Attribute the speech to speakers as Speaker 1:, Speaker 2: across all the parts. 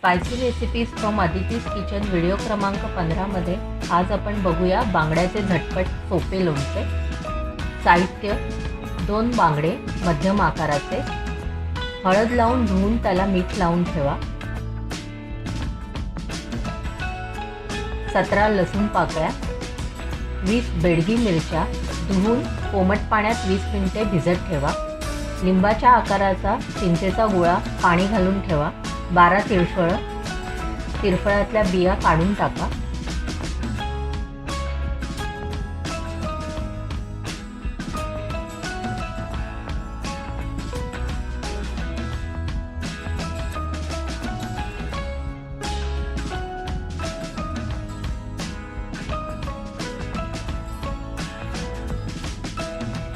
Speaker 1: Spicy recipes from Aditi's kitchen video क्रमांक 15 मध्ये आज आपण बघूया बांगड्याचे झटपट सोपे लोणचे। साहित्य: 2 बांगडे मध्यम आकाराचे, हळद लावून धुवून त्याला मीठ लावून ठेवा, 17 लसूण पाकळ्या, 20 बेडगी मिरच्या धुवून कोमट पाण्यात 20 मिनिटे भिजत ठेवा, लिंबाच्या आकाराचा चिंचेचा गोळा पाणी घालून ठेवा, 12 तिरफळ, तिरफळातल्या बिया काढून टाका,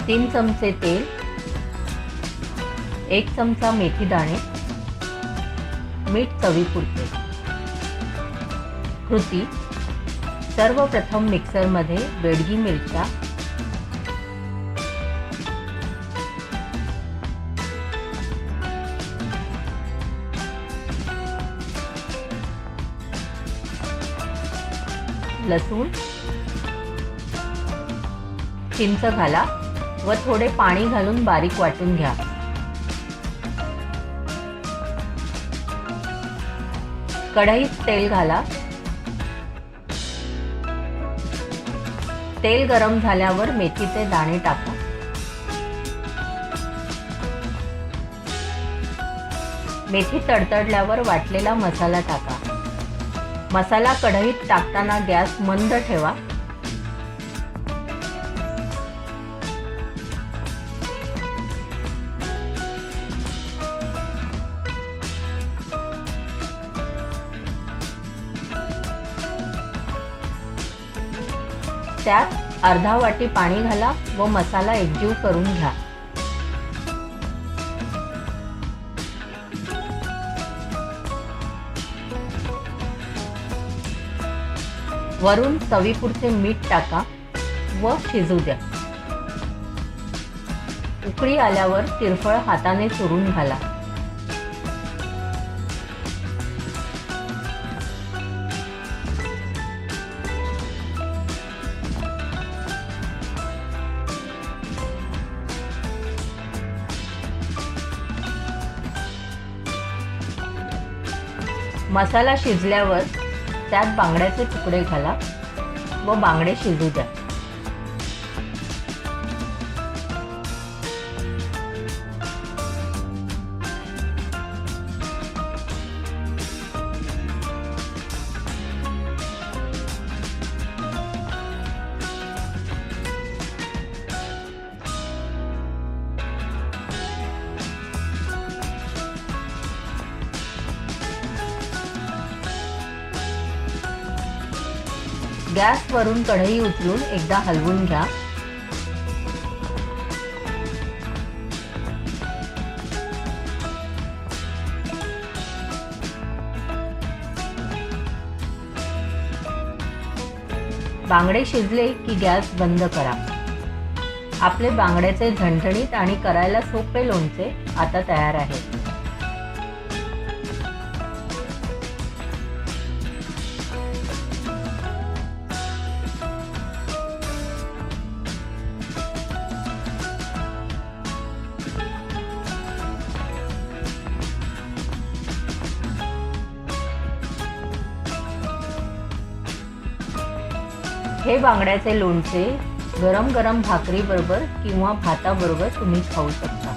Speaker 1: तीन चमचे तेल, 1 चमचा मेथी दाणे, मीठ चवीपुरते। कृती: सर्वप्रथम मिक्सरमध्ये बेडगी मिरच्या, लसूण, चिंच घाला व थोडे पाणी घालून बारीक वाटून घ्या। कढईत तेल घाला, तेल गरम झाल्यावर मेथीचे दाणे टाका, मेथी तडतडल्यावर वाटलेला मसाला टाका। मसाला कढईत टाकताना गॅस मंद ठेवा। त्यात अर्धा वाटी पाणी घाला व मसाला एकजीव करून घ्या। वरून चवीपुरते मीठ टाका व शिजू द्या। उकळी आल्यावर तिरफळ हाताने चुरून घाला। मसाला शिजल्यावर त्यात बांगड्याचे तुकडे घाला व बांगडे शिजू द्या। गॅसवरून कढई उचलून एकदा हलवून घ्या। बांगडे शिजले की गॅस बंद करा। आपले बांगड्याचे झणझणीत आणि करायला सोपे लोणचे आता तयार आहे। हे बांगड्याचे लोणचे गरम गरम भाकरी बरोबर किंवा भाताबरोबर तुम्ही खाऊ शकता।